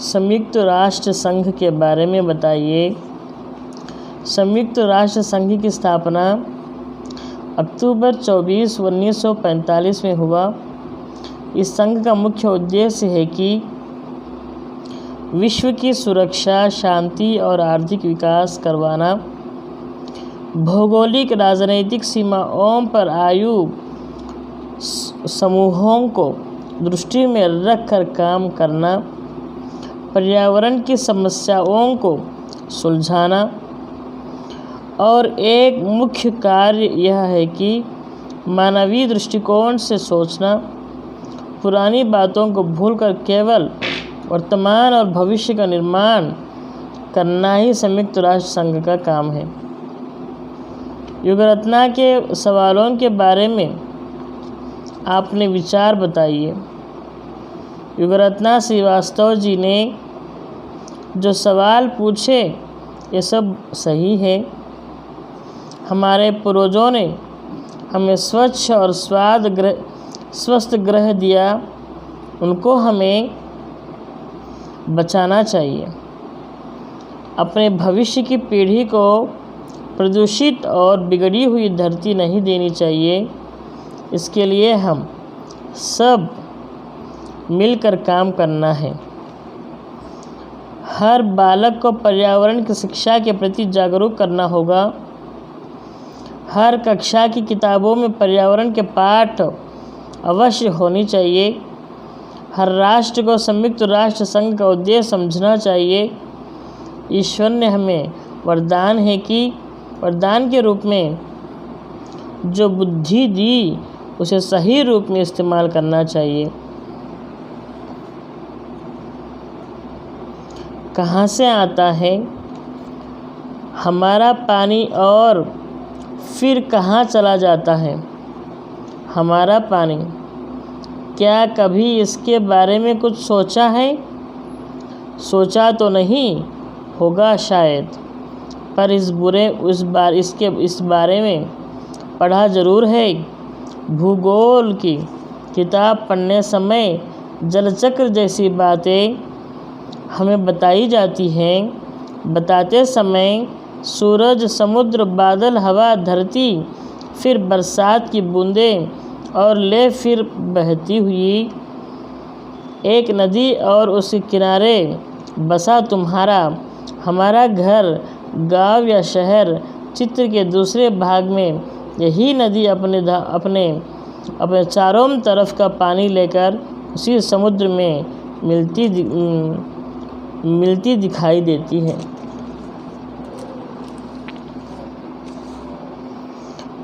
संयुक्त राष्ट्र संघ के बारे में बताइए। संयुक्त राष्ट्र संघ की स्थापना अक्टूबर 24, 1945 में हुआ। इस संघ का मुख्य उद्देश्य है कि विश्व की सुरक्षा, शांति और आर्थिक विकास करवाना, भौगोलिक राजनीतिक सीमाओं पर आयु समूहों को दृष्टि में रखकर काम करना, पर्यावरण की समस्याओं को सुलझाना और एक मुख्य कार्य यह है कि मानवीय दृष्टिकोण से सोचना, पुरानी बातों को भूलकर केवल वर्तमान और भविष्य का निर्माण करना ही संयुक्त राष्ट्र संघ का काम है। युगरत्ना के सवालों के बारे में आपने विचार बताइए। युगरत्ना श्रीवास्तव जी ने जो सवाल पूछे ये सब सही है। हमारे पूर्वजों ने हमें स्वच्छ और स्वस्थ ग्रह दिया, उनको हमें बचाना चाहिए। अपने भविष्य की पीढ़ी को प्रदूषित और बिगड़ी हुई धरती नहीं देनी चाहिए। इसके लिए हम सब मिलकर काम करना है। हर बालक को पर्यावरण की शिक्षा के प्रति जागरूक करना होगा। हर कक्षा की किताबों में पर्यावरण के पाठ अवश्य होनी चाहिए। हर राष्ट्र को संयुक्त राष्ट्र संघ का उद्देश्य समझना चाहिए। ईश्वर ने हमें वरदान के रूप में जो बुद्धि दी उसे सही रूप में इस्तेमाल करना चाहिए। कहाँ से आता है हमारा पानी और फिर कहाँ चला जाता है हमारा पानी? क्या कभी इसके बारे में कुछ सोचा है? सोचा तो नहीं होगा शायद, पर इस बारे में पढ़ा ज़रूर है। भूगोल की किताब पढ़ने समय जलचक्र जैसी बातें हमें बताई जाती हैं। बताते समय सूरज, समुद्र, बादल, हवा, धरती, फिर बरसात की बूंदें और फिर बहती हुई एक नदी और उसके किनारे बसा हमारा घर, गांव या शहर। चित्र के दूसरे भाग में यही नदी अपने चारों तरफ का पानी लेकर उसी समुद्र में मिलती दिखाई देती है।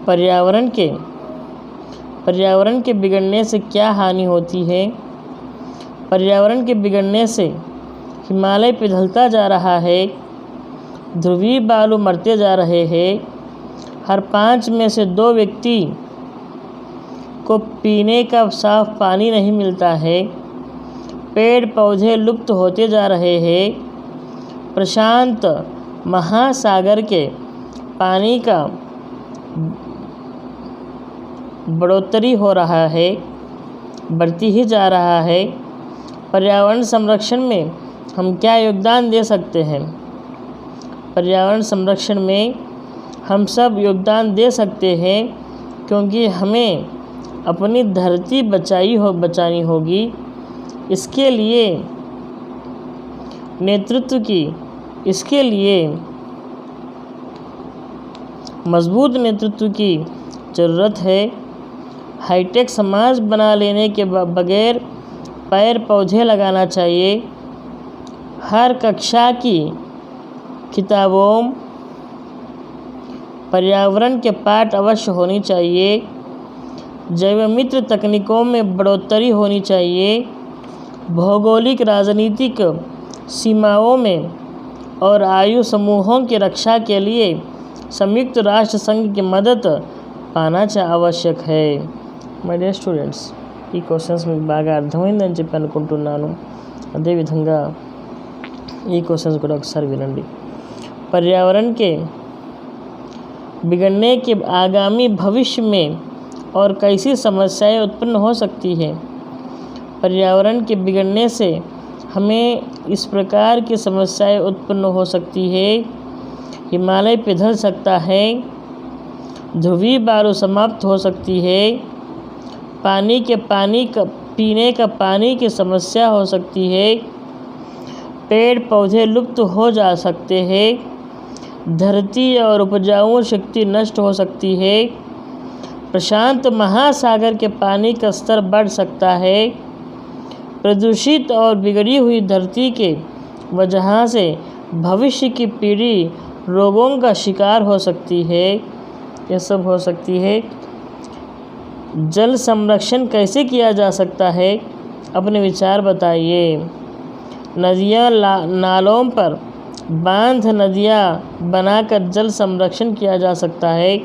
पर्यावरण के बिगड़ने से क्या हानि होती है? पर्यावरण के बिगड़ने से हिमालय पिघलता जा रहा है, ध्रुवीय बालू मरते जा रहे हैं, हर 5 में से 2 व्यक्ति को पीने का साफ पानी नहीं मिलता है, पेड़ पौधे लुप्त होते जा रहे हैं, प्रशांत महासागर के पानी का बढ़ोतरी हो रहा है, बढ़ती ही जा रहा है। पर्यावरण संरक्षण में हम क्या योगदान दे सकते हैं? पर्यावरण संरक्षण में हम सब योगदान दे सकते हैं, क्योंकि हमें अपनी धरती बचानी होगी। इसके लिए मजबूत नेतृत्व की ज़रूरत है। हाईटेक समाज बना लेने के बगैर पेड़ पौधे लगाना चाहिए। हर कक्षा की किताबों पर्यावरण के पाठ अवश्य होनी चाहिए। जैव मित्र तकनीकों में बढ़ोतरी होनी चाहिए। भौगोलिक राजनीतिक सीमाओं में और आयु समूहों की रक्षा के लिए संयुक्त राष्ट्र संघ की मदद पाना आवश्यक है। మై డియర్ స్టూడెంట్స్, ఈ క్వశ్చన్స్ మీకు బాగా అర్థమైందని చెప్పి అనుకుంటున్నాను. అదేవిధంగా ఈ క్వశ్చన్స్ కూడా ఒకసారి వినండి. पर्यावरण के बिगड़ने के आगामी भविष्य में और कैसी समस्याएं उत्पन्न हो सकती हैं? पर्यावरण के बिगड़ने से हमें इस प्रकार की समस्याएं उत्पन्न हो सकती है। हिमालय पिघल सकता है, ध्रुवीय बारू समाप्त हो सकती है, पीने का पानी की समस्या हो सकती है, पेड़ पौधे लुप्त हो जा सकते हैं, धरती और उपजाऊ शक्ति नष्ट हो सकती है, प्रशांत महासागर के पानी का स्तर बढ़ सकता है, प्रदूषित और बिगड़ी हुई धरती के वजह से भविष्य की पीढ़ी रोगों का शिकार हो सकती है। यह सब हो सकती है। जल संरक्षण कैसे किया जा सकता है? अपने विचार बताइए। नदियाँ नालों पर बांध नदियाँ बनाकर जल संरक्षण किया जा सकता है।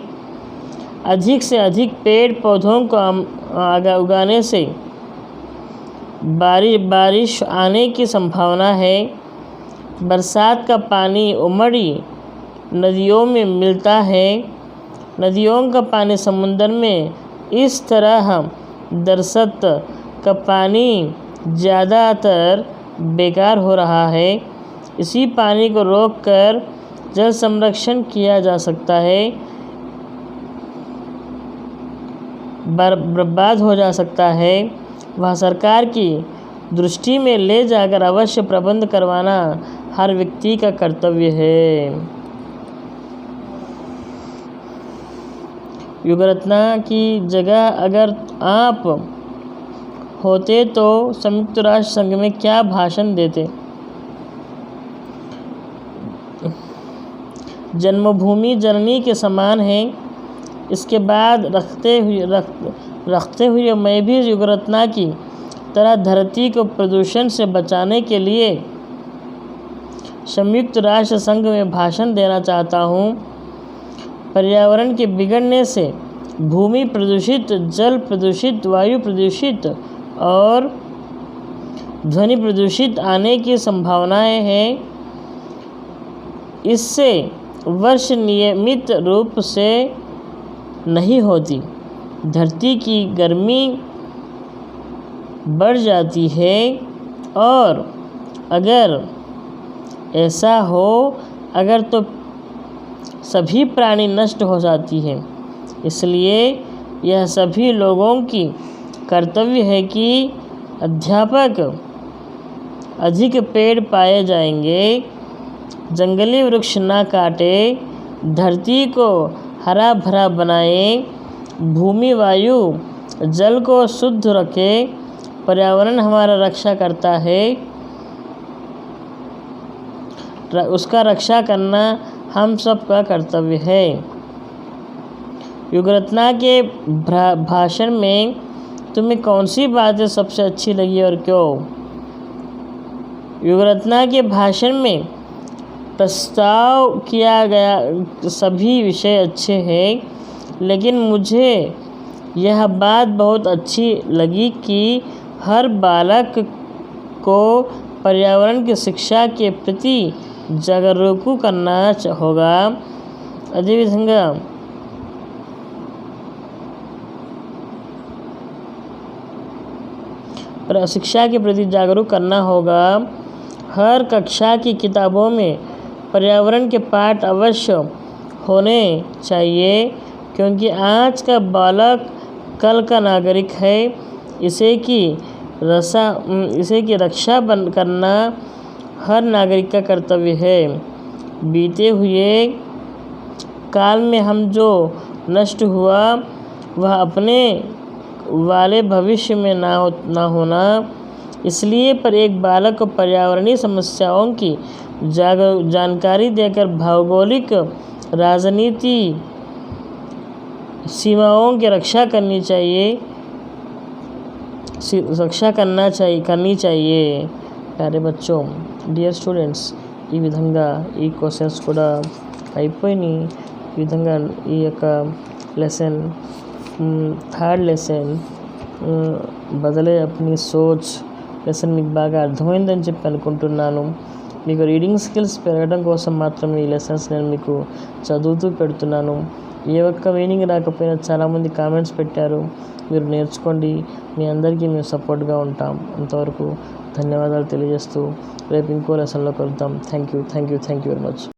अधिक से अधिक पेड़ पौधों को उगाने से बारिश आने की संभावना है। बरसात का पानी उमड़ी नदियों में मिलता है। नदियों का पानी समुद्र में इस तरह दरसत का पानी ज़्यादातर बेकार हो रहा है। इसी पानी को रोककर जल संरक्षण किया जा सकता है, बर्बाद हो जा सकता है। वह सरकार की दृष्टि में ले जाकर अवश्य प्रबंध करवाना हर व्यक्ति का कर्तव्य है। युगरत्ना की जगह अगर आप होते तो संयुक्त राष्ट्र संघ में क्या भाषण देते? जन्मभूमि जननी के समान है। इसके बाद रखते हुए मैं भी युगरत्ना की तरह धरती को प्रदूषण से बचाने के लिए संयुक्त राष्ट्र संघ में भाषण देना चाहता हूँ। पर्यावरण के बिगड़ने से भूमि प्रदूषित, जल प्रदूषित, वायु प्रदूषित और ध्वनि प्रदूषित आने की संभावनाएं हैं। इससे वर्ष नियमित रूप से नहीं होती, धरती की गर्मी बढ़ जाती है और अगर ऐसा हो तो सभी प्राणी नष्ट हो जाती है। इसलिए यह सभी लोगों की कर्तव्य है कि अध्यापक अधिक पेड़ पाए जाएंगे, जंगली वृक्ष ना काटे, धरती को हरा भरा बनाए, भूमि वायु जल को शुद्ध रखे। पर्यावरण हमारा रक्षा करता है, उसका रक्षा करना हम सब का कर्तव्य है। युगरत्ना के भाषण में तुम्हें कौन सी बातें सबसे अच्छी लगी और क्यों? युगरत्ना के भाषण में प्रस्ताव किया गया सभी विषय अच्छे हैं, लेकिन मुझे यह बात बहुत अच्छी लगी कि हर बालक को पर्यावरण की शिक्षा के प्रति जागरूक करना होगा। అదేవిధంగా शिक्षा के प्रति जागरूक करना होगा। हर कक्षा की किताबों में पर्यावरण के पाठ अवश्य होने चाहिए, क्योंकि आज का बालक कल का नागरिक है। इसे की रक्षा करना हर नागरिक का कर्तव्य है। बीते हुए काल में हम जो नष्ट हुआ वह अपने वाले भविष्य में ना होना। इसलिए पर एक बालक को पर्यावरणीय समस्याओं की जानकारी देकर भौगोलिक राजनीति सीमाओं की रक्षा करनी चाहिए। प्यारे बच्चों, డియర్ స్టూడెంట్స్, ఈ విధంగా ఈ క్వశ్చన్స్ కూడా అయిపోయినాయి। ఈ విధంగా ఈ యొక్క లెసన్ థర్డ్ లెసన్ బదలే అప్నీ సోచ్ లెసన్ మీకు బాగా అర్థమైందని చెప్పి అనుకుంటున్నాను। మీకు రీడింగ్ స్కిల్స్ పెరగడం కోసం మాత్రమే ఈ లెసన్స్ నేను మీకు చదువుతూ పెడుతున్నాను। ఏ ఒక్క మీనింగ్ రాకపోయినా చాలామంది కామెంట్స్ పెట్టారు. మీరు నేర్చుకోండి. మీ అందరికీ మేము సపోర్ట్గా ఉంటాం. అంతవరకు ధన్యవాదాలు తెలియజేస్తూ రేపు ఇంకో లెసన్లో కలుద్దాం. Thank you very much.